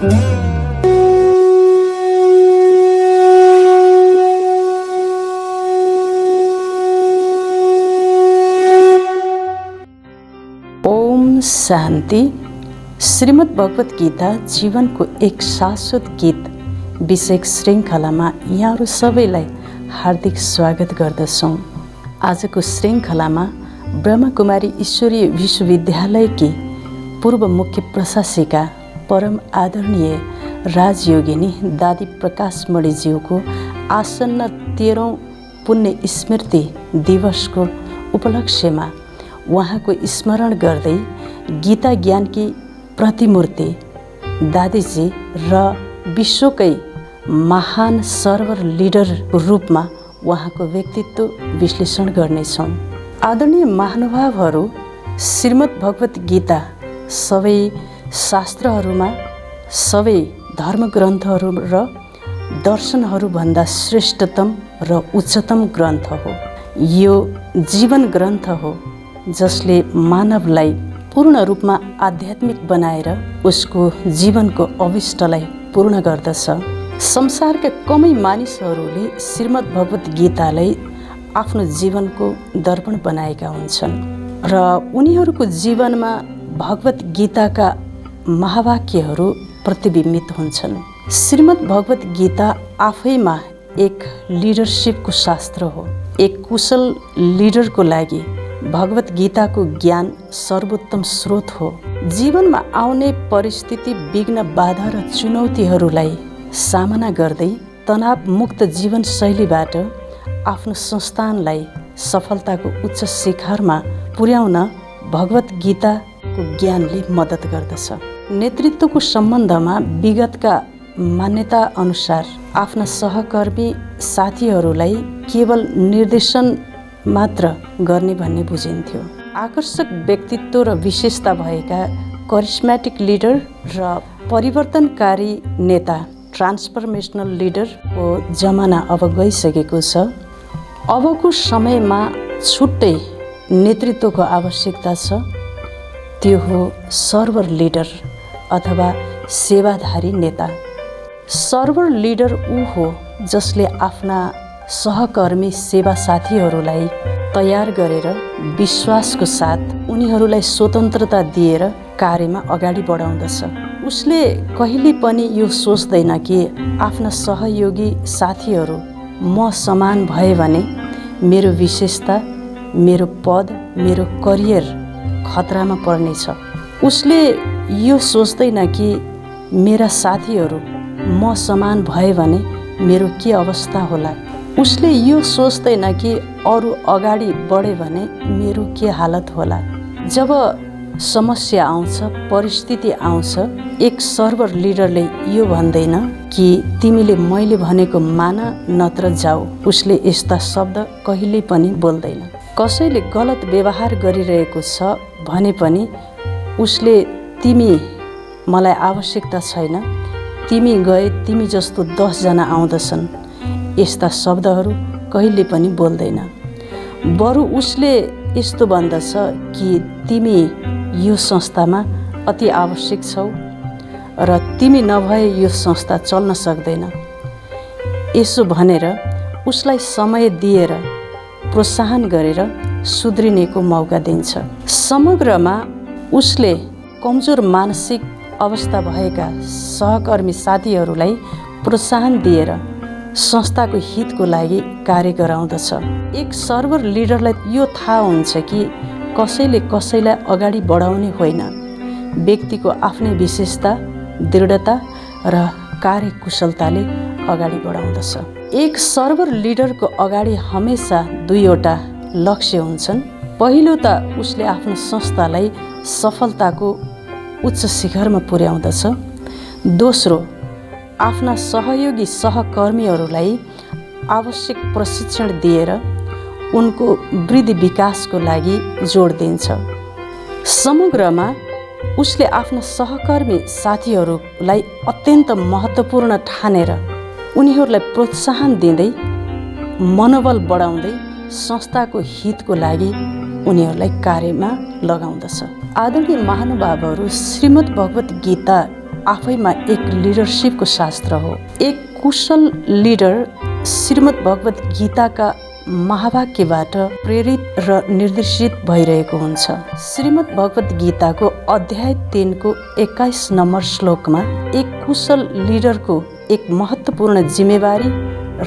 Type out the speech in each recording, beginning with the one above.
ओम शान्ति। श्रीमद् भगवत गीता जीवनको एक शाश्वत गीत विषयक श्रृङ्खलामा यहाँहरू सबैलाई हार्दिक स्वागत गर्दछौँ। आजको श्रृङ्खलामा ब्रह्मकुमारी ईश्वरीय विश्वविद्यालयकी पूर्व मुख्य प्रशासिका परम आदरणीय राजयोगिनी दादी प्रकाशमणिज्यूको आसन्न 13औं पुण्य स्मृति दिवसको उपलक्ष्यमा उहाँको स्मरण गर्दै गीता ज्ञानकी प्रतिमूर्ति दादीजी र विश्वकै महान सर्वर लिडरको रूपमा उहाँको व्यक्तित्व विश्लेषण गर्नेछौँ। आदरणीय महानुभावहरू, श्रीमद् भगवत गीता सबै शास्त्रहरूमा, सबै धर्मग्रन्थहरू र दर्शनहरूभन्दा श्रेष्ठतम र उच्चतम ग्रन्थ हो। यो जीवन ग्रन्थ हो जसले मानवलाई पूर्ण रूपमा आध्यात्मिक बनाएर उसको जीवनको अभिष्टलाई पूर्ण गर्दछ। संसारका कमै मानिसहरूले श्रीमद् भगवत गीतालाई आफ्नो जीवनको दर्पण बनाएका हुन्छन् र उनीहरूको जीवनमा भगवत गीताका महावाक्यहरू प्रतिबिम्बित हुन्छन्। श्रीमद् भगवत गीता आफैमा एक लिडरसिपको शास्त्र हो। एक कुशल लिडरको लागि भगवत गीताको ज्ञान सर्वोत्तम स्रोत हो। जीवनमा आउने परिस्थिति, विघ्न, बाधा र चुनौतीहरूलाई सामना गर्दै तनाव मुक्त जीवनशैलीबाट आफ्नो संस्थानलाई सफलताको उच्च शिखरमा पुर्याउन भगवत गीताको ज्ञानले मद्दत गर्दछ। नेतृत्वको सम्बन्धमा विगतका मान्यता अनुसार आफ्ना सहकर्मी साथीहरूलाई केवल निर्देशन मात्र गर्ने भन्ने बुझिन्थ्यो। आकर्षक व्यक्तित्व र विशेषता भएका करिस्मेटिक लिडर र परिवर्तनकारी नेता, ट्रान्सफर्मेसनल लिडरको जमाना अब गइसकेको छ। अबको समयमा छुट्टै नेतृत्वको आवश्यकता छ। त्यो हो सर्वर लिडर अथवा सेवाधारी नेता। सर्वर लिडर ऊ हो जसले आफ्ना सहकर्मी सेवा साथीहरूलाई तयार गरेर विश्वासको साथ उनीहरूलाई स्वतन्त्रता दिएर कार्यमा अगाडि बढाउँदछ। उसले कहिले पनि यो सोच्दैन कि आफ्ना सहयोगी साथीहरू म समान भए भने मेरो विशेषता, मेरो पद, मेरो करियर खतरामा पर्नेछ। उसले यो सोच्दैन कि मेरा साथीहरू म समान भए भने मेरो के अवस्था होला। उसले यो सोच्दैन कि अरू अगाडि बढे भने मेरो के हालत होला। जब समस्या आउँछ, परिस्थिति आउँछ, एक सर्वर लिडरले यो भन्दैन कि तिमीले मैले भनेको मान नत्र जाऊ। उसले यस्ता शब्द कहिल्यै पनि बोल्दैन। कसैले गलत व्यवहार गरिरहेको छ भने पनि उसले तिमी मलाई आवश्यकता छैन, तिमी गए तिमी जस्तो 10 जना आउँदछन्, यस्ता शब्दहरू कहिले पनि बोल्दैन। बरु उसले यस्तो भन्दछ कि तिमी यो संस्थामा अति आवश्यक छौ र तिमी नभए यो संस्था चल्न सक्दैन। यसो भनेर उसलाई समय दिएर प्रोत्साहन गरेर सुध्रिनेको मौका दिन्छ। समग्रमा उसले कमजोर मानसिक अवस्था भएका सहकर्मी साथीहरूलाई प्रोत्साहन दिएर संस्थाको हितको लागि कार्य गराउँदछ। एक सर्वर लिडरलाई यो थाहा हुन्छ कि कसैले कसैलाई अगाडि बढाउने होइन, व्यक्तिको आफ्नै विशेषता, दृढता र कार्यकुशलताले अगाडि बढाउँदछ। एक सर्वर लिडरको अगाडि हमेसा 2वटा लक्ष्य हुन्छन्। पहिलो त उसले आफ्नो संस्थालाई सफलताको उच्च शिखरमा पुर्याउँदछ। दोस्रो, आफ्ना सहयोगी सहकर्मीहरूलाई आवश्यक प्रशिक्षण दिएर उनको वृद्धि विकासको लागि जोड दिन्छ। समग्रमा उसले आफ्ना सहकर्मी साथीहरूलाई अत्यन्त महत्त्वपूर्ण ठानेर उनीहरूलाई प्रोत्साहन दिँदै मनोबल बढाउँदै संस्थाको हितको लागि उनीहरूलाई कार्यमा लगाउँदछ। आदरणीय महानुभावहरू, श्रीमद् भगवत गीता आफैमा एक लिडरसिपको शास्त्र हो। एक कुशल लिडर श्रीमद् भगवत गीताका महावाक्यबाट प्रेरित र निर्देशित भइरहेको हुन्छ। श्रीमद् भगवत गीताको अध्याय 3 को 21 नम्बर श्लोकमा एक कुशल लिडरको एक महत्त्वपूर्ण जिम्मेवारी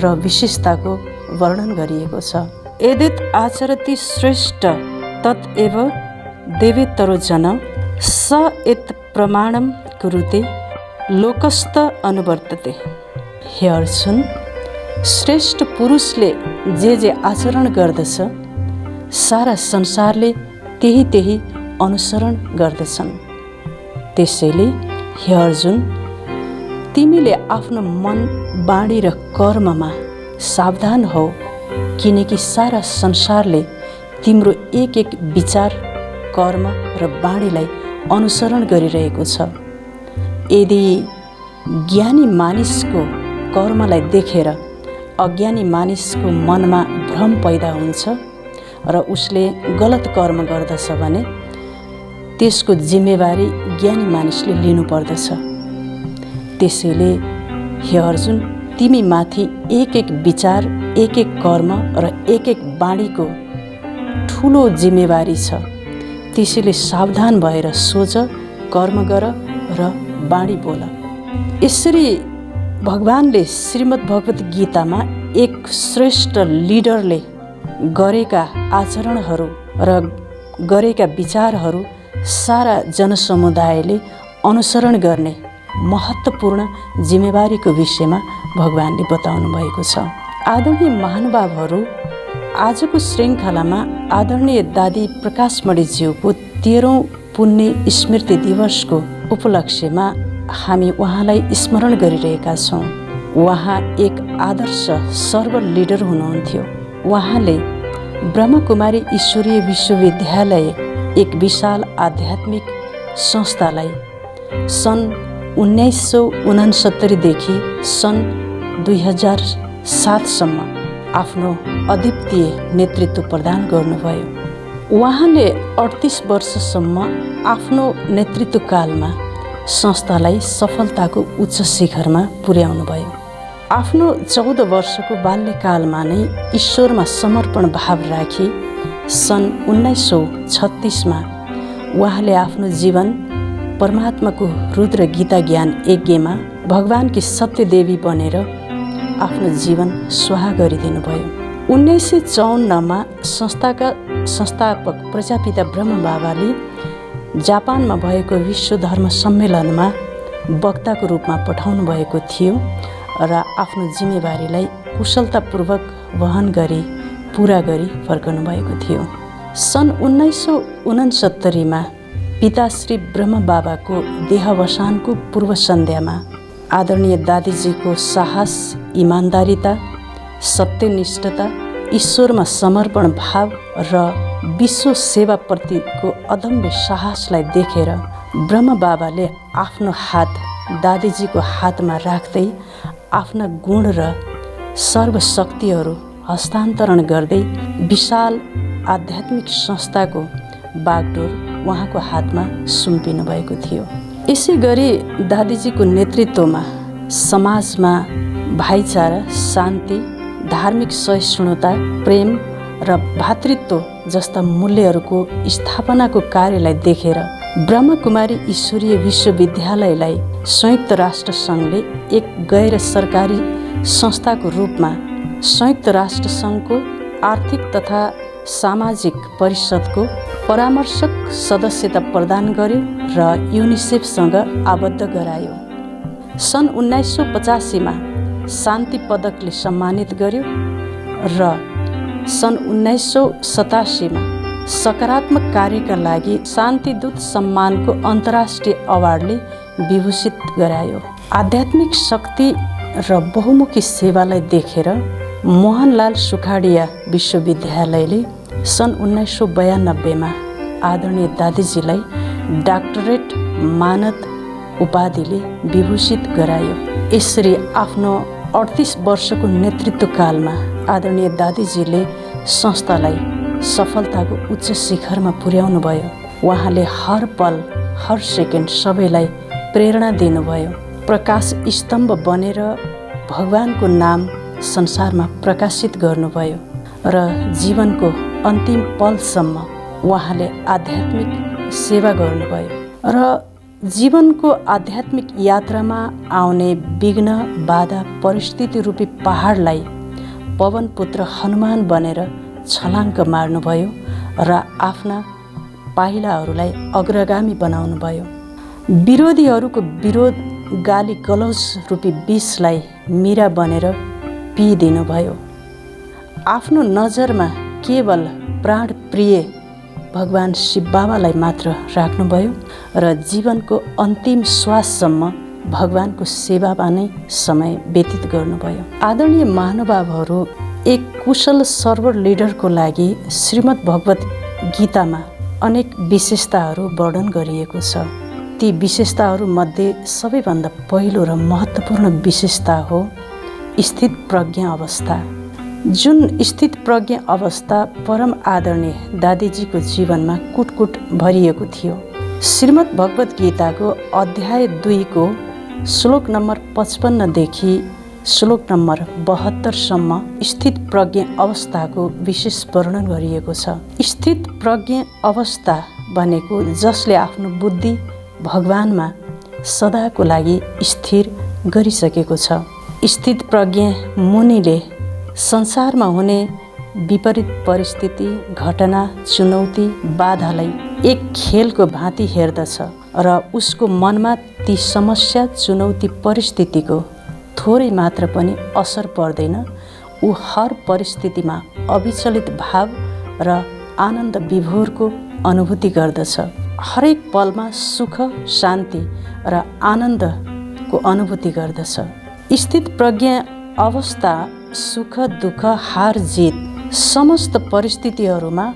र विशेषताको वर्णन गरिएको छ। यद्यत् आचरति श्रेष्ठ तत्एव देवेतरो जन स यत् प्रमाणम कुरुते लोकस्त अनुवर्तते। हे अर्जुन, श्रेष्ठ पुरुषले जे आचरण गर्दछ सारा संसारले त्यही अनुसरण गर्दछन्। त्यसैले हे अर्जुन, तिमीले आफ्नो मन, बाणी र कर्ममा सावधान हौ, किनकि सारा संसारले तिम्रो एक विचार, कर्म र बाणीलाई अनुसरण गरिरहेको छ। यदि ज्ञानी मानिसको कर्मलाई देखेर अज्ञानी मानिसको मनमा भ्रम पैदा हुन्छ र उसले गलत कर्म गर्दछ भने त्यसको जिम्मेवारी ज्ञानी मानिसले लिनुपर्दछ। त्यसैले हे अर्जुन, तिमी माथि एक विचार, एक कर्म र एक बाणीको ठुलो जिम्मेवारी छ। त्यसैले सावधान भएर सोच, कर्म गर र बाणी बोल। यसरी भगवानले श्रीमद् भगवत गीतामा एक श्रेष्ठ लिडरले गरेका आचरणहरू र गरेका विचारहरू सारा जनसमुदायले अनुसरण गर्ने महत्त्वपूर्ण जिम्मेवारीको विषयमा भगवानले बताउनु भएको छ। आदरणीय महानुभावहरू, आजको श्रृङ्खलामा आदरणीय दादी प्रकाशमणिज्यूको 13औं पुण्य स्मृति दिवसको उपलक्ष्यमा हामी उहाँलाई स्मरण गरिरहेका छौँ। उहाँ एक आदर्श सर्व लिडर हुनुहुन्थ्यो। उहाँले ब्रह्मकुमारी ईश्वरीय विश्वविद्यालय, एक विशाल आध्यात्मिक संस्थालाई सन् 1969 देखि सन् 2007 सम्म आफ्नो अद्वितीय नेतृत्व प्रदान गर्नुभयो। उहाँले 38 वर्षसम्म आफ्नो नेतृत्व कालमा संस्थालाई सफलताको उच्च शिखरमा पुर्याउनुभयो। आफ्नो 14 वर्षको बाल्यकालमा नै ईश्वरमा समर्पण भाव राखी सन् 1936मा उहाँले आफ्नो जीवन परमात्माको रुद्र गीता ज्ञान यज्ञमा भगवानकी सत्यदेवी बनेर आफ्नो जीवन स्वाहा गरिदिनु भयो। 1954मा संस्थाका संस्थापक प्रजापिता ब्रह्म बाबाले जापानमा भएको विश्व धर्म सम्मेलनमा वक्ताको रूपमा पठाउनु भएको थियो र आफ्नो जिम्मेवारीलाई कुशलतापूर्वक वहन गरी पुरा गरी फर्कनु भएको थियो। सन् 1969मा पिता श्री ब्रह्म बाबाको देहावसानको पूर्व सन्ध्यामा आदरणीय दादीजीको साहस, इमान्दारिता, सत्यनिष्ठता, ईश्वरमा समर्पण भाव र विश्व सेवाप्रतिको अदम्य साहसलाई देखेर ब्रह्म बाबाले आफ्नो हात दादीजीको हातमा राख्दै आफ्ना गुण र सर्वशक्तिहरू हस्तान्तरण गर्दै विशाल आध्यात्मिक संस्थाको बागडोर उहाँको हातमा सुम्पिनु भएको थियो। यसै गरी दादीजीको नेतृत्वमा समाजमा भाइचारा, शान्ति, धार्मिक सहिष्णुता, प्रेम र भातृत्व जस्ता मूल्यहरूको स्थापनाको कार्यलाई देखेर ब्रह्मकुमारी ईश्वरीय विश्वविद्यालयलाई संयुक्त राष्ट्र सङ्घले एक गैर सरकारी संस्थाको रूपमा संयुक्त राष्ट्र सङ्घको आर्थिक तथा सामाजिक परिषदको परामर्शक सदस्यता प्रदान गर्यो र युनिसेफसँग आबद्ध गरायो। सन् 1985मा शान्ति पदकले सम्मानित गर्यो र सन् 1987मा सकारात्मक कार्यका लागि शान्तिदूत सम्मानको अन्तर्राष्ट्रिय अवार्डले विभूषित गरायो। आध्यात्मिक शक्ति र बहुमुखी सेवालाई देखेर मोहनलाल सुखाडिया विश्वविद्यालयले सन् 1992मा आदरणीय दादीजीलाई डाक्टरेट मानद उपाधिले विभूषित गरायो। यसरी आफ्नो 38 वर्षको नेतृत्व कालमा आदरणीय दादीजीले संस्थालाई सफलताको उच्च शिखरमा पुर्याउनु भयो। उहाँले हर पल, हर सेकेन्ड सबैलाई प्रेरणा दिनुभयो। प्रकाश स्तम्भ बनेर भगवानको नाम संसारमा प्रकाशित गर्नुभयो र जीवनको अन्तिम पलसम्म उहाँले आध्यात्मिक सेवा गर्नुभयो र जीवनको आध्यात्मिक यात्रामा आउने विघ्न बाधा परिस्थिति रूपी पहाडलाई पवन पुत्र हनुमान बनेर छलाङ्ग मार्नुभयो र आफ्ना पाइलाहरूलाई अग्रगामी बनाउनुभयो। विरोधीहरूको विरोध गाली गलौज रूपी विषलाई मीरा बनेर पिइदिनुभयो। आफ्नो नजरमा केवल प्राण प्रिय भगवान शिव बाबालाई मात्र राख्नुभयो र जीवनको अन्तिम श्वाससम्म भगवानको सेवामा नै समय व्यतीत गर्नुभयो। आदरणीय महानुभावहरू, एक कुशल सर्वर लिडरको लागि श्रीमद् भगवत गीतामा अनेक विशेषताहरू वर्णन गरिएको छ। ती विशेषताहरूमध्ये सबैभन्दा पहिलो र महत्त्वपूर्ण विशेषता हो स्थित प्रज्ञ अवस्था। जुन स्थित प्रज्ञ अवस्था परम आदरणीय दादीजीको जीवनमा कुटकुट भरिएको थियो। श्रीमद् भगवत गीताको अध्याय 2 को श्लोक नम्बर 55 देखि श्लोक नम्बर 72 सम्म स्थित प्रज्ञ अवस्थाको विशेष वर्णन गरिएको छ। स्थित प्रज्ञ अवस्था भनेको जसले आफ्नो बुद्धि भगवानमा सदाको लागि स्थिर गरिसकेको छ। स्थित प्रज्ञ मुनिले संसारमा हुने विपरीत परिस्थिति, घटना, चुनौती, बाधालाई एक खेलको भाँति हेर्दछ र उसको मनमा ती समस्या, चुनौती, परिस्थितिको थोरै मात्र पनि असर पर्दैन। ऊ हर परिस्थितिमा अविचलित भाव र आनन्द विभोरको अनुभूति गर्दछ। हरेक पलमा सुख, शान्ति र आनन्दको अनुभूति गर्दछ। स्थित प्रज्ञ अवस्था सुख, दुःख, हार, जित समस्त परिस्थितिहरूमा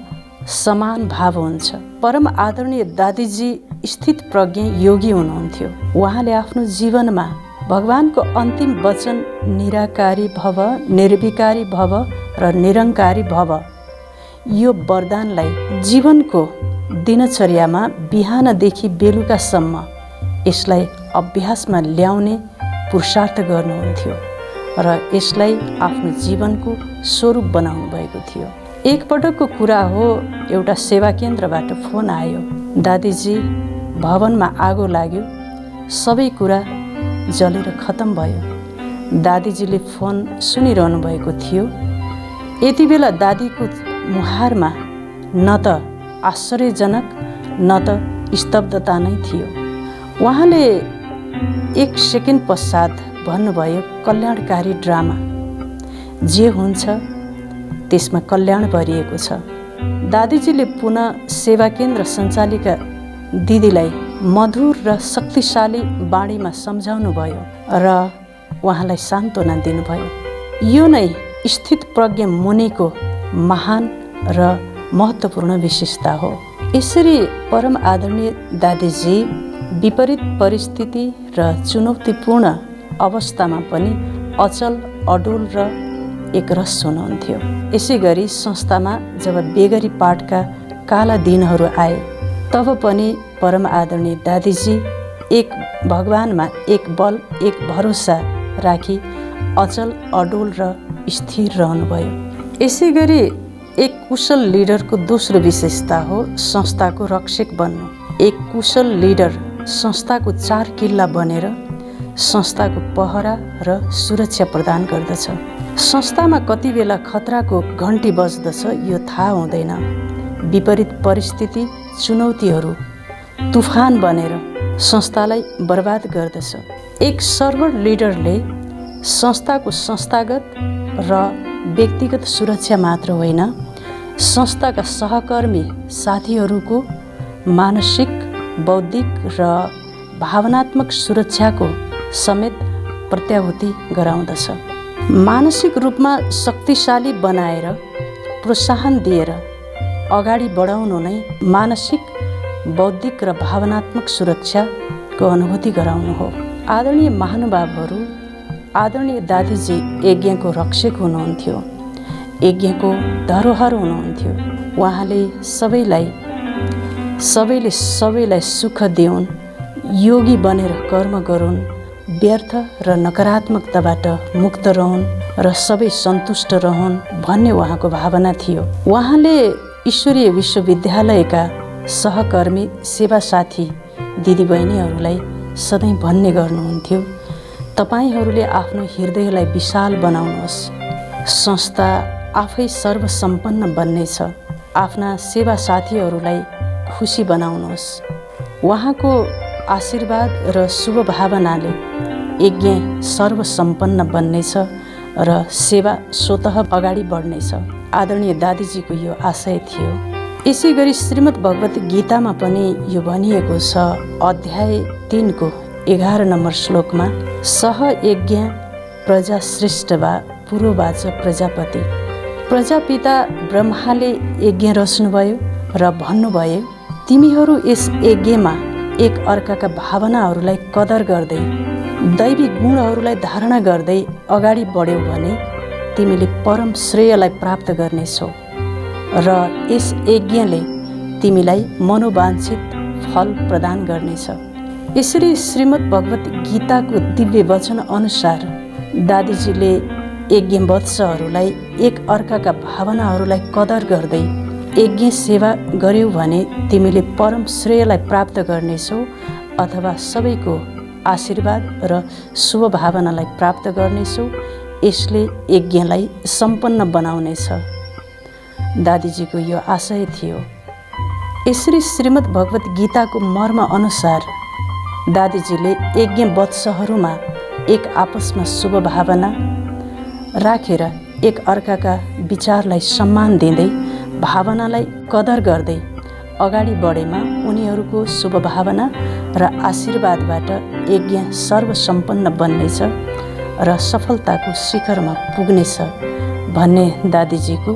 समान भाव हुन्छ। परम आदरणीय दादीजी स्थित प्रज्ञ योगी हुनुहुन्थ्यो। उहाँले आफ्नो जीवनमा भगवानको अन्तिम वचन निराकारी भव, निर्विकारी भव र निरङ्कारी भव यो वरदानलाई जीवनको दिनचर्यामा बिहानदेखि बेलुकासम्म यसलाई अभ्यासमा ल्याउने पुरुषार्थ गर्नुहुन्थ्यो र यसलाई आफ्नो जीवनको स्वरूप बनाउनु भएको थियो। एकपटकको कुरा हो, एउटा सेवा केन्द्रबाट फोन आयो। दादीजी, भवनमा आगो लाग्यो, सबै कुरा जलेर खतम भयो। दादीजीले फोन सुनिरहनु भएको थियो। यति बेला दादीको मुहारमा न त आश्चर्यजनक न त स्तब्धता नै थियो। उहाँले एक सेकेन्ड पश्चात भन्नुभयो, कल्याणकारी ड्रामा जे हुन्छ त्यसमा कल्याण भरिएको छ। दादीजीले पुनः सेवा केन्द्र सञ्चालिका दिदीलाई मधुर र शक्तिशाली बाणीमा सम्झाउनु भयो र उहाँलाई सान्त्वना दिनुभयो। यो नै स्थित प्रज्ञ मुनिको महान र महत्त्वपूर्ण विशेषता हो। यसरी परम आदरणीय दादीजी विपरीत परिस्थिति र चुनौतीपूर्ण अवस्थामा पनि अचल, अडोल र एकरस हुनुहुन्थ्यो। यसै गरी संस्थामा जब बेगरी पाठका काला दिनहरू आए तब पनि परम आदरणीय दादीजी एक भगवानमा एक बल, एक भरोसा राखी अचल, अडोल र स्थिर रहनुभयो। यसै गरी एक कुशल लिडरको दोस्रो विशेषता हो संस्थाको रक्षक बन्नु। एक कुशल लिडर संस्थाको 4 किल्ला बनेर संस्थाको पहरा र सुरक्षा प्रदान गर्दछ। संस्थामा कति बेला खतराको घन्टी बज्दछ यो थाहा हुँदैन। विपरीत परिस्थिति, चुनौतीहरू तुफान बनेर संस्थालाई बर्बाद गर्दछ। एक सर्वर लिडरले संस्थाको संस्थागत र व्यक्तिगत सुरक्षा मात्र होइन, संस्थाका सहकर्मी साथीहरूको मानसिक, बौद्धिक र भावनात्मक सुरक्षाको समेत प्रत्याभूति गराउँदछ। मानसिक रूपमा शक्तिशाली बनाएर प्रोत्साहन दिएर अगाडि बढाउनु नै मानसिक, बौद्धिक र भावनात्मक सुरक्षाको अनुभूति गराउनु हो। आदरणीय महानुभावहरू, आदरणीय दादीजी यज्ञको रक्षक हुनुहुन्थ्यो, यज्ञको धरोहर हुनुहुन्थ्यो। उहाँले सबैले सबैलाई सुख दिउन् योगी बनेर कर्म गरून्, व्यर्थ र नकारात्मकताबाट मुक्त रहन् र सबै सन्तुष्ट रहन् भन्ने उहाँको भावना थियो। उहाँले ईश्वरीय विश्वविद्यालयका सहकर्मी, सेवा साथी दिदीबहिनीहरूलाई सधैँ भन्ने गर्नुहुन्थ्यो, तपाईहरूले आफ्नो हृदयलाई विशाल बनाउनुहोस्। संस्था आफै सर्वसम्पन्न बन्नेछ। आफ्ना सेवा साथीहरूलाई खुसी बनाउनुहोस्। उहाँको आशीर्वाद र शुभ भावनाले यज्ञ सर्वसम्पन्न बन्नेछ र सेवा स्वतः अगाडि बढ्नेछ। आदरणीय दादीजीको यो आशय थियो। यसै गरी श्रीमद् भगवत गीतामा पनि यो भनिएको छ, अध्याय 3 को 11 नम्बर श्लोकमा, सह यज्ञ प्रजा श्रेष्ठ वा पूर्ववाच प्रजापति। प्रजापिता ब्रह्माले यज्ञ रच्नुभयो र भन्नुभयो, तिमीहरू यस यज्ञमा एक अर्काका भावनाहरूलाई कदर गर्दै दैवी गुणहरूलाई धारणा गर्दै अगाडि बढ्यौ भने तिमीले परम श्रेयलाई प्राप्त गर्नेछौ र यस यज्ञले तिमीलाई मनोवाञ्छित फल प्रदान गर्नेछ। यसरी श्रीमद् भगवत गीताको दिव्य वचन अनुसार दादीजीले यज्ञवत्सहरूलाई एक अर्काका भावनाहरूलाई कदर गर्दै यज्ञ सेवा गर्यौ भने तिमीले परम श्रेयलाई प्राप्त गर्नेछौ अथवा सबैको आशीर्वाद र शुभ भावनालाई प्राप्त गर्नेछौ। यसले यज्ञलाई सम्पन्न बनाउनेछ। दादीजीको यो आशय थियो। यसरी श्रीमद् भगवत गीताको मर्म अनुसार दादीजीले यज्ञवत्सहरूमा एक आपसमा शुभ भावना राखेर एक अर्काका विचारलाई सम्मान दिँदै भावनालाई कदर गर्दै अगाडि बढेमा उनीहरूको शुभ भावना र आशीर्वादबाट यज्ञ सर्वसम्पन्न बन्नेछ र सफलताको शिखरमा पुग्नेछ भन्ने दादीजीको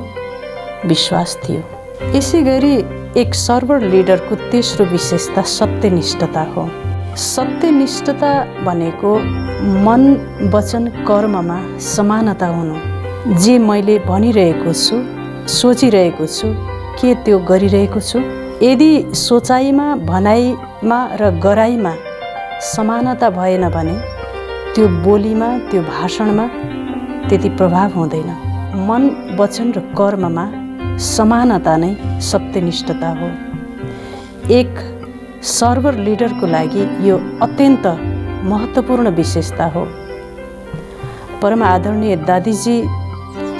विश्वास थियो। यसै गरी एक सर्भर लिडरको तेस्रो विशेषता सत्यनिष्ठता हो। सत्यनिष्ठता भनेको मन, वचन, कर्ममा समानता हुनु। जे मैले भनिरहेको छु, सोचिरहेको छु, के त्यो गरिरहेको छु? यदि सोचाइमा, भनाइमा र गराइमा समानता भएन भने त्यो बोलीमा, त्यो भाषणमा त्यति प्रभाव हुँदैन। मन, वचन र कर्ममा समानता नै सत्यनिष्ठता हो। एक सर्भर लिडरको लागि यो अत्यन्त महत्त्वपूर्ण विशेषता हो। परम आदरणीय दादीजी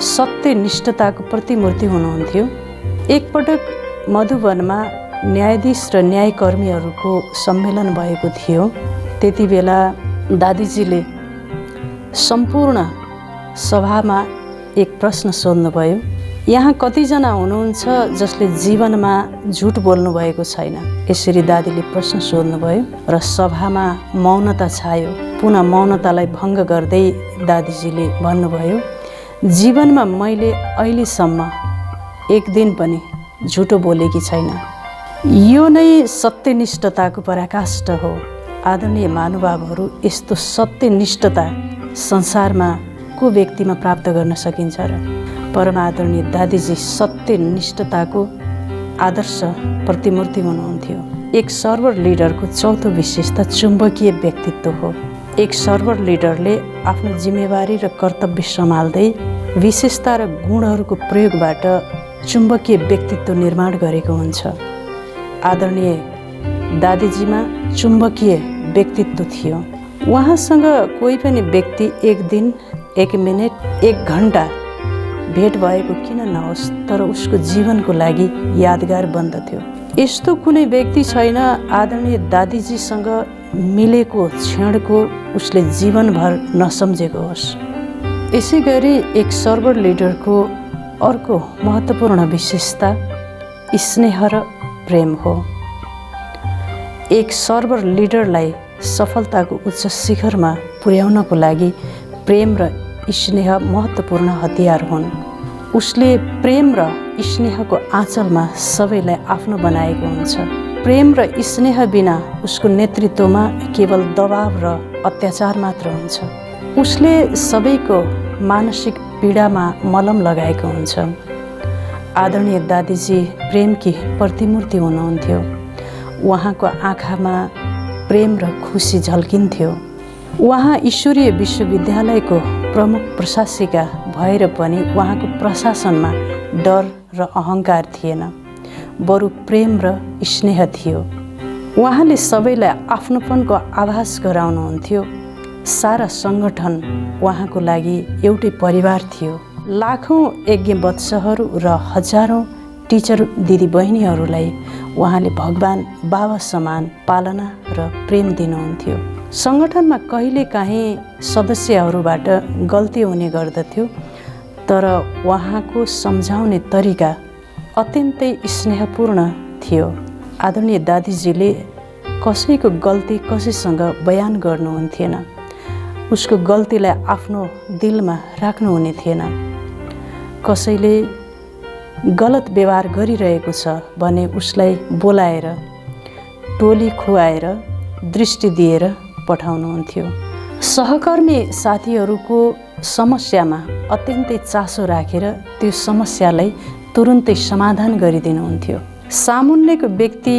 सत्यनिष्ठताको प्रतिमूर्ति हुनुहुन्थ्यो। एकपटक मधुवनमा न्यायाधीश र न्यायकर्मीहरूको सम्मेलन भएको थियो। त्यति बेला दादीजीले सम्पूर्ण सभामा एक प्रश्न सोध्नुभयो, यहाँ कतिजना हुनुहुन्छ जसले जीवनमा झुट बोल्नु भएको छैन? यसरी दादीले प्रश्न सोध्नुभयो र सभामा मौनता छायो। पुनः मौनतालाई भङ्ग गर्दै दादीजीले भन्नुभयो, जीवनमा मैले अहिलेसम्म एक दिन पनि झुटो बोलेकी छैन। यो नै सत्यनिष्ठताको पराकाष्ठ हो। आदरणीय महानुभावहरू, यस्तो सत्यनिष्ठता संसारमा को व्यक्तिमा प्राप्त गर्न सकिन्छ र? परम आदरणीय दादीजी सत्यनिष्ठताको आदर्श प्रतिमूर्ति हुनुहुन्थ्यो। एक सर्भर लिडरको चौथो विशेषता चुम्बकीय व्यक्तित्व हो। एक सर्भर लिडरले आफ्नो जिम्मेवारी र कर्तव्य सम्हाल्दै विशेषता र गुणहरूको प्रयोगबाट चुम्बकीय व्यक्तित्व निर्माण गरेको हुन्छ। आदरणीय दादीजीमा चुम्बकीय व्यक्तित्व थियो। उहाँसँग कोही पनि व्यक्ति एक दिन, एक मिनट, एक घन्टा भेट भएको किन नहोस्, तर उसको जीवनको लागि यादगार बन्दथ्यो। यस्तो कुनै व्यक्ति छैन आदरणीय दादीजीसँग मिलेको क्षणको उसले जीवनभर नसम्झेको होस्। यसै गरी एक सर्भर लिडरको अर्को महत्त्वपूर्ण विशेषता स्नेह र प्रेम हो। एक सर्भर लिडरलाई सफलताको उच्च शिखरमा पुर्याउनको लागि प्रेम र स्नेह महत्त्वपूर्ण हतियार हुन्। उसले प्रेम र स्नेहको आँचलमा सबैलाई आफ्नो बनाएको हुन्छ। प्रेम र स्नेह बिना उसको नेतृत्वमा केवल दबाव र अत्याचार मात्र हुन्छ। उसले सबैको मानसिक पीडामा मलम लगाएको हुन्छ। आदरणीय दादीजी प्रेमकी प्रतिमूर्ति हुनुहुन्थ्यो। उहाँको आँखामा प्रेम र खुसी झल्किन्थ्यो। उहाँ ईश्वरीय विश्वविद्यालयको प्रमुख प्रशासिका भएर पनि उहाँको प्रशासनमा डर र अहङ्कार थिएन, बरु प्रेम र स्नेह थियो। उहाँले सबैलाई आफ्नोपनको आभास गराउनुहुन्थ्यो। सारा सङ्गठन उहाँको लागि एउटै परिवार थियो। लाखौँ यज्ञवत्सहरू र हजारौँ टिचर दिदीबहिनीहरूलाई उहाँले भगवान बाबा समान पालना र प्रेम दिनुहुन्थ्यो। सङ्गठनमा कहिलेकाहीँ सदस्यहरूबाट गल्ती हुने गर्दथ्यो, तर उहाँको सम्झाउने तरिका अत्यन्तै स्नेहपूर्ण थियो। आदरणीय दादीजीले कसैको गल्ती कसैसँग बयान गर्नुहुन्थेन। उसको गल्तीलाई आफ्नो दिलमा राख्नुहुने थिएन। कसैले गलत व्यवहार गरिरहेको छ भने उसलाई बोलाएर, टोली खुवाएर, दृष्टि दिएर पठाउनुहुन्थ्यो। सहकर्मी साथीहरूको समस्यामा अत्यन्तै चासो राखेर त्यो समस्यालाई तुरुन्तै समाधान गरिदिनुहुन्थ्यो। सामुन्नेको व्यक्ति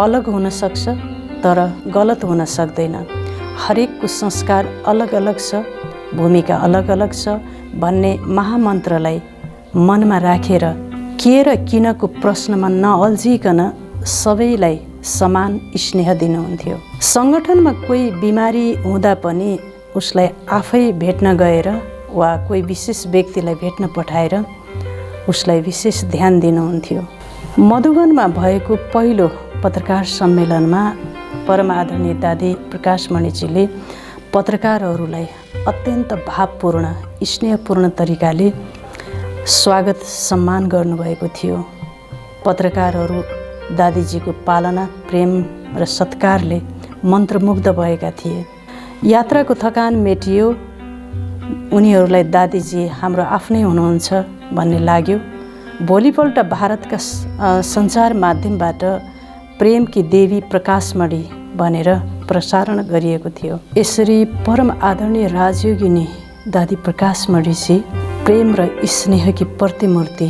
अलग हुन सक्छ, तर गलत हुन सक्दैन। हरेकको संस्कार अलग अलग छ, भूमिका अलग अलग छ भन्ने महामन्त्रलाई मनमा राखेर के र किनको प्रश्नमा नअल्झिकन सबैलाई समान स्नेह दिनुहुन्थ्यो। सङ्गठनमा कोही बिमारी हुँदा पनि उसलाई आफै भेट्न गएर वा कोही विशेष व्यक्तिलाई भेट्न पठाएर उसलाई विशेष ध्यान दिनुहुन्थ्यो। मधुवनमा भएको पहिलो पत्रकार सम्मेलनमा परम आदरणीय दादी प्रकाशमणिजीले पत्रकारहरूलाई अत्यन्त भावपूर्ण स्नेहपूर्ण तरिकाले स्वागत सम्मान गर्नुभएको थियो। पत्रकारहरू दादीजीको पालना, प्रेम र सत्कारले मन्त्रमुग्ध भएका थिए। यात्राको थकान मेटियो। उनीहरूलाई दादीजी हाम्रो आफ्नै हुनुहुन्छ भन्ने लाग्यो। भोलिपल्ट भारतका सञ्चार माध्यमबाट प्रेमकी देवी प्रकाशमणि भनेर प्रसारण गरिएको थियो। यसरी परम आदरणीय राजयोगिनी दादी प्रकाशमणिजी प्रेम र स्नेहकी प्रतिमूर्ति,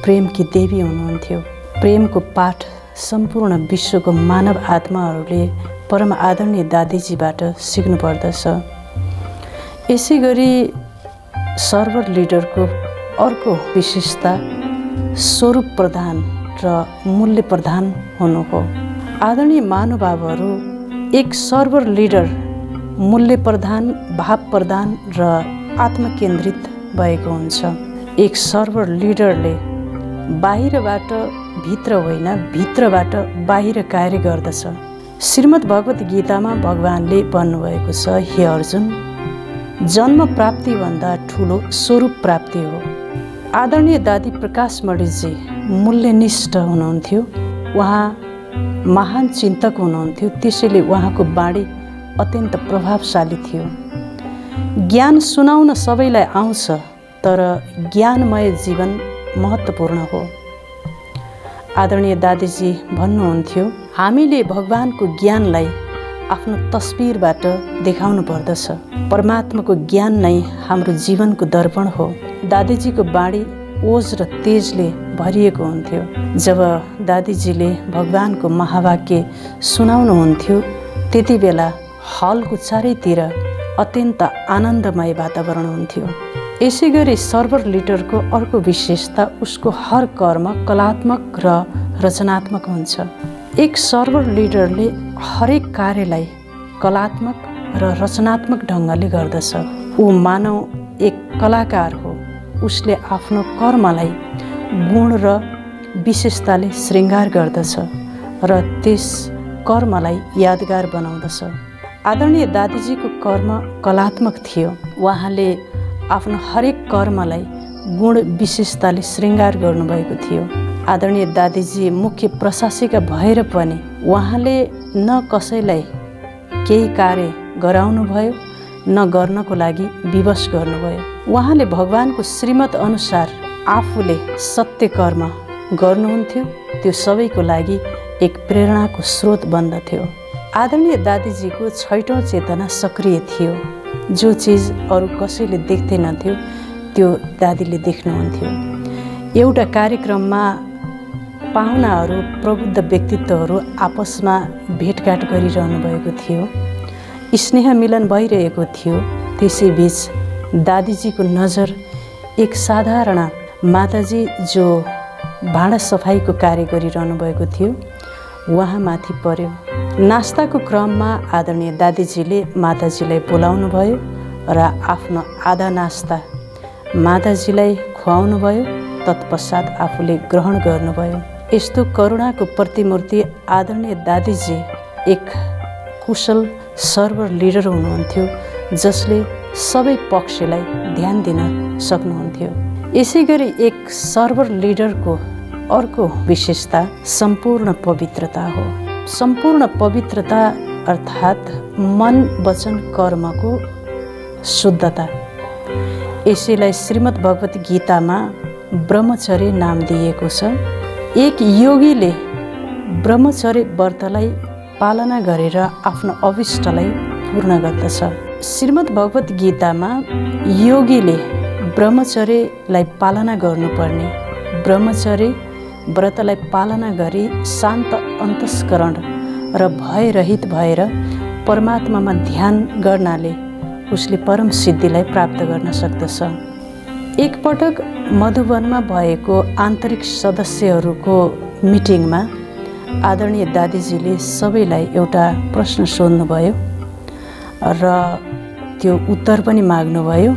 प्रेमकी देवी हुनुहुन्थ्यो। प्रेमको पाठ सम्पूर्ण विश्वको मानव आत्माहरूले परम आदरणीय दादीजीबाट सिक्नुपर्दछ। यसै गरी सर्भर लिडरको अर्को विशेषता स्वरूप प्रधान र मूल्य प्रधान हुनु हो। आदरणीय महानुभावहरू, एक सर्भर लिडर मूल्य प्रधान, भाव प्रधान र आत्मकेन्द्रित भएको हुन्छ। एक सर्भर लिडरले बाहिरबाट भित्र होइन, भित्रबाट बाहिर कार्य गर्दछ। श्रीमद् भगवत गीतामा भगवानले भन्नुभएको छ, हे अर्जुन, जन्म प्राप्तिभन्दा ठुलो स्वरूप प्राप्ति हो। आदरणीय दादी प्रकाशमणिजी मूल्यनिष्ठ हुनुहुन्थ्यो। उहाँ महान चिन्तक हुनुहुन्थ्यो, त्यसैले उहाँको बाणी अत्यन्त प्रभावशाली थियो। ज्ञान सुनाउन सबैलाई आउँछ, तर ज्ञानमय जीवन महत्त्वपूर्ण हो। आदरणीय दादीजी भन्नुहुन्थ्यो, हामीले भगवानको ज्ञानलाई आफ्नो तस्बिरबाट देखाउनु पर्दछ। परमात्माको ज्ञान नै हाम्रो जीवनको दर्पण हो। दादीजीको बाणी ओज र तेजले भरिएको हुन्थ्यो। जब दादीजीले भगवानको महावाक्य सुनाउनुहुन्थ्यो, त्यति बेला हलको चारैतिर अत्यन्त आनन्दमय वातावरण हुन्थ्यो। यसै गरी सर्भर लिडरको अर्को विशेषता उसको हर कर्म कलात्मक र रचनात्मक हुन्छ। एक सर्भर लिडरले हरेक कार्यलाई कलात्मक र रचनात्मक ढङ्गले गर्दछ। ऊ मानव एक कलाकार हो। उसले आफ्नो कर्मलाई गुण र विशेषताले श्रृङ्गार गर्दछ र त्यस कर्मलाई यादगार बनाउँदछ। आदरणीय दादीजीको कर्म कलात्मक थियो। उहाँले आफ्नो हरेक कर्मलाई गुण विशेषताले श्रृङ्गार गर्नुभएको थियो। आदरणीय दादीजी मुख्य प्रशासिका भएर पनि उहाँले न कसैलाई केही कार्य गराउनुभयो, न गर्नको लागि विवश गर्नुभयो। उहाँले भगवानको श्रीमत अनुसार आफूले सत्य कर्म गर्नुहुन्थ्यो। त्यो सबैको लागि एक प्रेरणाको स्रोत बन्दथ्यो। आदरणीय दादीजीको छैटौँ चेतना सक्रिय थियो। जो चिज अरू कसैले देख्दैनथ्यो त्यो दादीले देख्नुहुन्थ्यो। एउटा कार्यक्रममा पाहुनाहरू प्रबुद्ध व्यक्तित्वहरू आपसमा भेटघाट गरिरहनु भएको थियो। स्नेह मिलन भइरहेको थियो। त्यसैबीच दादीजीको नजर एक साधारण माताजी जो भाँडा सफाइको कार्य गरिरहनु भएको थियो उहाँमाथि पर्यो। नास्ताको क्रममा आदरणीय दादीजीले माताजीलाई बोलाउनु भयो र आफ्नो आधा नास्ता माताजीलाई खुवाउनु भयो। तत्पश्चात आफूले ग्रहण गर्नुभयो। यस्तो करुणाको प्रतिमूर्ति आदरणीय दादीजी एक कुशल सर्भर लिडर हुनुहुन्थ्यो जसले सबै पक्षलाई ध्यान दिन सक्नुहुन्थ्यो। यसै गरी एक सर्भर लिडरको अर्को विशेषता सम्पूर्ण पवित्रता हो। सम्पूर्ण पवित्रता अर्थात् मन वचन कर्मको शुद्धता। यसैलाई श्रीमद् भगवत गीतामा ब्रह्मचर्य नाम दिएको छ। एक योगीले ब्रह्मचर्य व्रतलाई पालना गरेर आफ्नो अभिष्टलाई पूर्ण गर्दछ। श्रीमद् भगवत गीतामा योगीले ब्रह्मचर्यलाई पालना गर्नुपर्ने, ब्रह्मचर्य व्रतलाई पालना गरी शान्त अन्तस्करण र भयरहित भएर परमात्मामा ध्यान गर्नाले उसले परम सिद्धिलाई प्राप्त गर्न सक्दछ। एकपटक मधुवनमा भएको आन्तरिक सदस्यहरूको मिटिङमा आदरणीय दादीजीले सबैलाई एउटा प्रश्न सोध्नुभयो र त्यो उत्तर पनि माग्नुभयो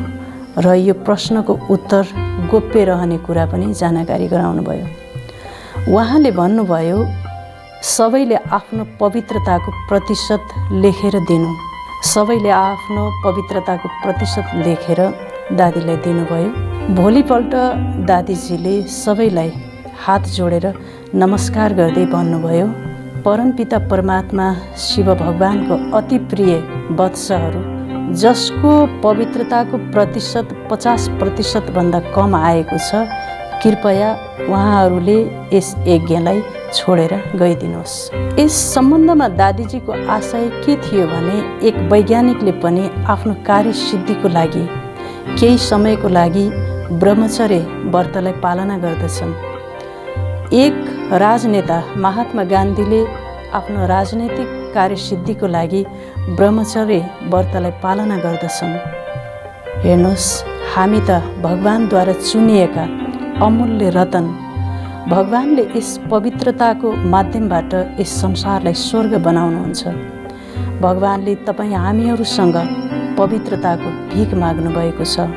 र यो प्रश्नको उत्तर गोप्य रहने कुरा पनि जानकारी गराउनुभयो। उहाँले भन्नुभयो सबैले आफ्नो पवित्रताको प्रतिशत लेखेर दिनु। सबैले आफ्नो पवित्रताको प्रतिशत लेखेर दादीलाई दिनुभयो। भोलिपल्ट दादीजीले सबैलाई हात जोडेर नमस्कार गर्दै भन्नुभयो, परमपिता परमात्मा शिव भगवानको अति प्रिय वत्सहरू जसको पवित्रताको प्रतिशत 50% भन्दा कम आएको छ, कृपया उहाँहरूले यस यज्ञलाई छोडेर गइदिनुहोस्। यस सम्बन्धमा दादीजीको आशय के थियो भने एक वैज्ञानिकले पनि आफ्नो कार्यसिद्धिको लागि केही समयको लागि ब्रह्मचर्य व्रतलाई पालना गर्दछन्। एक राजनेता महात्मा गान्धीले आफ्नो राजनैतिक कार्यसिद्धिको लागि ब्रह्मचर्य व्रतलाई पालना गर्दछन्। हेर्नुहोस्, हामी त भगवानद्वारा चुनिएका अमूल्य रतन। भगवानले यस पवित्रताको माध्यमबाट यस संसारलाई स्वर्ग बनाउनुहुन्छ। भगवानले तपाईँ हामीहरूसँग पवित्रताको भीख माग्नु भएको छ।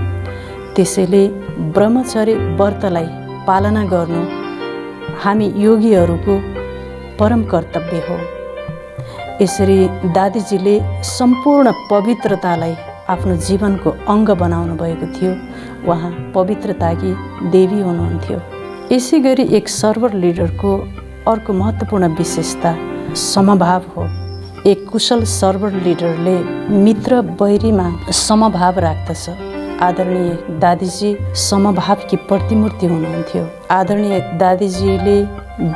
त्यसैले ब्रह्मचर्य व्रतलाई पालना गर्नु हामी योगीहरूको परम कर्तव्य हो। यसरी दादीजीले सम्पूर्ण पवित्रतालाई आफ्नो जीवनको अङ्ग बनाउनु भएको थियो। उहाँ पवित्रताकी देवी हुनुहुन्थ्यो। यसै गरी एक सर्भर लिडरको अर्को महत्त्वपूर्ण विशेषता समभाव हो। एक कुशल सर्भर लिडरले मित्र बैरीमा समभाव राख्दछ। आदरणीय दादीजी समभावकी प्रतिमूर्ति हुनुहुन्थ्यो। आदरणीय दादीजीले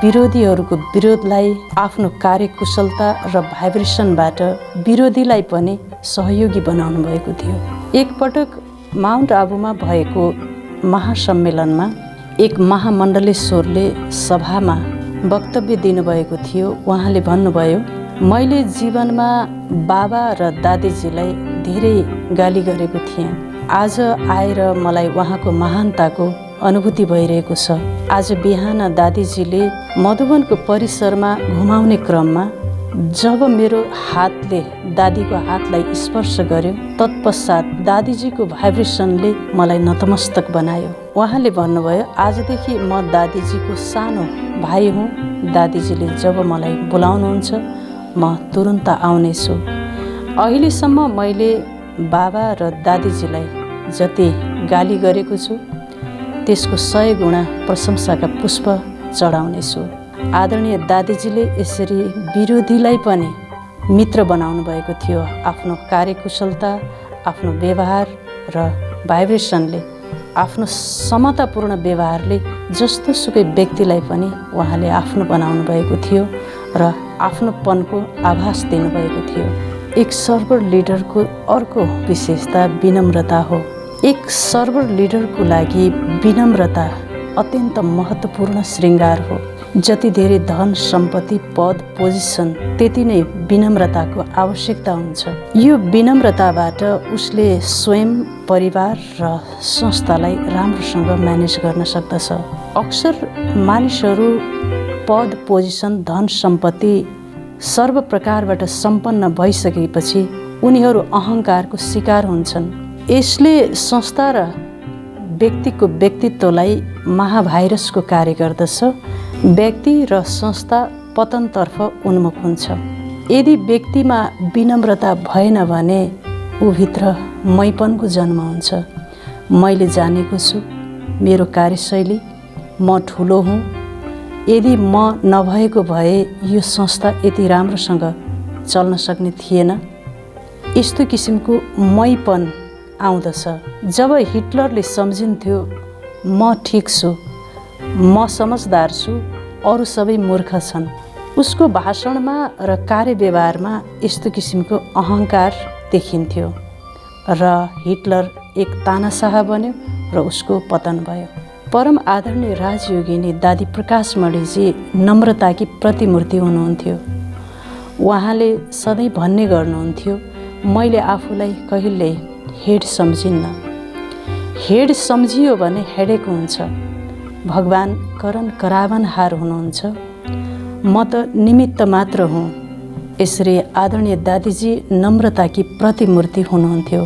विरोधीहरूको विरोधलाई आफ्नो कार्यकुशलता र भाइब्रेसनबाट विरोधीलाई पनि सहयोगी बनाउनु भएको थियो। एकपटक माउन्ट आबुमा भएको महासम्मेलनमा एक महामण्डलेश्वरले सभामा वक्तव्य दिनुभएको थियो। उहाँले भन्नुभयो, मैले जीवनमा बाबा र दादीजीलाई धेरै गाली गरेको थिएँ। आज आएर मलाई उहाँको महानताको अनुभूति भइरहेको छ। आज बिहान दादीजीले मधुवनको परिसरमा घुमाउने क्रममा जब मेरो हातले दादीको हातलाई स्पर्श गर्यो, तत्पश्चात दादीजीको भाइब्रेसनले मलाई नतमस्तक बनायो। उहाँले भन्नुभयो, आजदेखि म दादीजीको सानो भाइ हुँ। दादीजीले जब मलाई बोलाउनुहुन्छ म तुरुन्त आउनेछु। अहिलेसम्म मैले बाबा र दादीजीलाई जति गाली गरेको छु त्यसको 100 गुणा प्रशंसाका पुष्प चढाउनेछु। आदरणीय दादीजीले यसरी विरोधीलाई पनि मित्र बनाउनु भएको थियो। आफ्नो कार्यकुशलता, आफ्नो व्यवहार र भाइब्रेसनले, आफ्नो समतापूर्ण व्यवहारले जस्तो सुकै व्यक्तिलाई पनि उहाँले आफ्नो बनाउनु भएको थियो र आफ्नोपनको आभास दिनुभएको थियो। एक सर्भर लिडरको अर्को विशेषता विनम्रता हो। एक सर्भर लिडरको लागि विनम्रता अत्यन्त महत्त्वपूर्ण श्रृङ्गार हो। जति धेरै धन सम्पत्ति पद पोजिसन त्यति नै विनम्रताको आवश्यकता हुन्छ। यो विनम्रताबाट उसले स्वयं परिवार र संस्थालाई राम्रोसँग म्यानेज गर्न सक्दछ। अक्सर मानिसहरू पद पोजिसन धन सम्पत्ति सर्व प्रकारबाट सम्पन्न भइसकेपछि उनीहरू अहङ्कारको शिकार हुन्छन्। यसले संस्था र व्यक्तिको व्यक्तित्वलाई महाभाइरसको कार्य गर्दछ। व्यक्ति र संस्था पतनतर्फ उन्मुख हुन्छ। यदि व्यक्तिमा विनम्रता भएन भने ऊभित्र मैपनको जन्म हुन्छ। मैले जानेको छु, मेरो कार्यशैली, म ठुलो हुँ, यदि म नभएको भए यो संस्था यति राम्रोसँग चल्न सक्ने थिएन। यस्तो किसिमको मैपन आउँदछ। जब हिटलरले सम्झिन्थ्यो म ठिक छु, म समझदार छु, अरू सबै मूर्ख छन्, उसको भाषणमा र कार्यव्यवहारमा यस्तो किसिमको अहङ्कार देखिन्थ्यो र हिटलर एक तानाशाह बन्यो र उसको पतन भयो। परम आदरणीय राजयोगिनी दादी प्रकाशमणिजी नम्रताकी प्रतिमूर्ति हुनुहुन्थ्यो। उहाँले सधैँ भन्ने गर्नुहुन्थ्यो, मैले आफूलाई कहिल्यै हेड सम्झिन्न। हेड सम्झियो भने हेडेक हुन्छ। भगवान करण करावनहार हुनुहुन्छ, म त निमित्त मात्र हुँ। यसरी आदरणीय दादीजी नम्रताकी प्रतिमूर्ति हुनुहुन्थ्यो।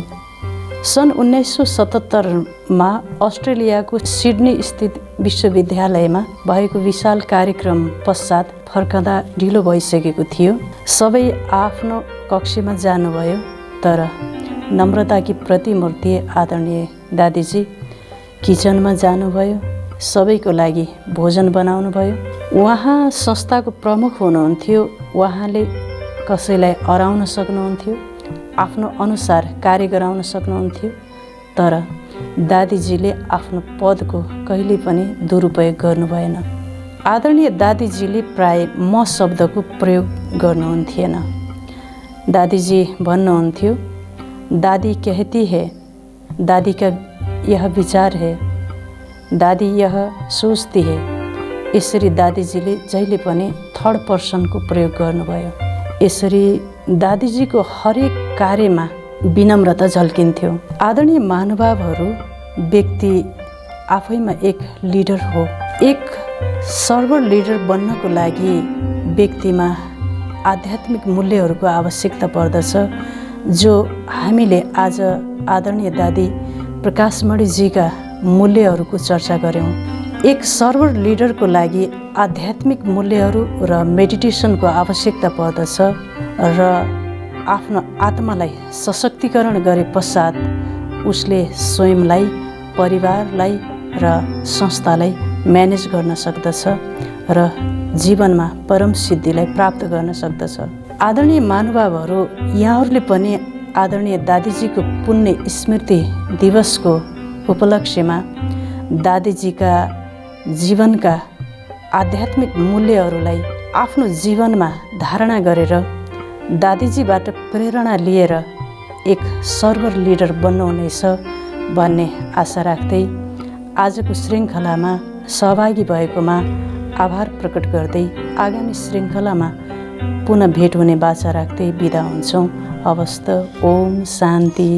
सन् 1977मा अस्ट्रेलियाको सिडनी स्थित विश्वविद्यालयमा भएको विशाल कार्यक्रम पश्चात फर्कँदा ढिलो भइसकेको थियो। सबै आफ्नो कक्षमा जानुभयो, तर नम्रताकी प्रतिमूर्ति आदरणीय दादीजी किचनमा जानुभयो, सबैको लागि भोजन बनाउनुभयो। उहाँ संस्थाको प्रमुख हुनुहुन्थ्यो। उहाँले कसैलाई अराउन सक्नुहुन्थ्यो, आफ्नो अनुसार कार्य गराउन सक्नुहुन्थ्यो, तर दादीजीले आफ्नो पदको कहिले पनि दुरुपयोग गर्नु भएन। आदरणीय दादीजीले प्राय म शब्दको प्रयोग गर्नुहुन्थेन। दादीजी भन्नुहुन्थ्यो, दादी कहती है, दादी का यह विचार है, दादी यह सोच्ती है। यसरी दादीजीले जहिले पनि थर्ड पर्सनको प्रयोग गर्नुभयो। यसरी दादीजीको हरेक कार्यमा विनम्रता झल्किन्थ्यो। आदरणीय महानुभावहरू, व्यक्ति आफैमा एक लिडर हो। एक सर्वर लिडर बन्नको लागि व्यक्तिमा आध्यात्मिक मूल्यहरूको आवश्यकता पर्दछ, जो हामीले आज आदरणीय दादी प्रकाशमणिजीका मूल्यहरूको चर्चा गऱ्यौँ। एक सर्वर लिडरको लागि आध्यात्मिक मूल्यहरू र मेडिटेसनको आवश्यकता पर्दछ र आफ्नो आत्मालाई सशक्तिकरण गरे पश्चात उसले स्वयंलाई, परिवारलाई र संस्थालाई म्यानेज गर्न सक्दछ र जीवनमा परम सिद्धिलाई प्राप्त गर्न सक्दछ। आदरणीय महानुभावहरू, यहाँहरूले पनि आदरणीय दादीजीको पुण्य स्मृति दिवसको उपलक्ष्यमा दादीजीका जीवनका आध्यात्मिक मूल्यहरूलाई आफ्नो जीवनमा धारणा गरेर दादीजीबाट प्रेरणा लिएर एक सर्वर लिडर बन्नुहुनेछ भन्ने आशा राख्दै आजको श्रृङ्खलामा सहभागी भएकोमा आभार प्रकट गर्दै आगामी श्रृङ्खलामा पुनः भेट हुने बाचा राख्दै बिदा हुन्छौँ। हवस् त। ओम शान्ति।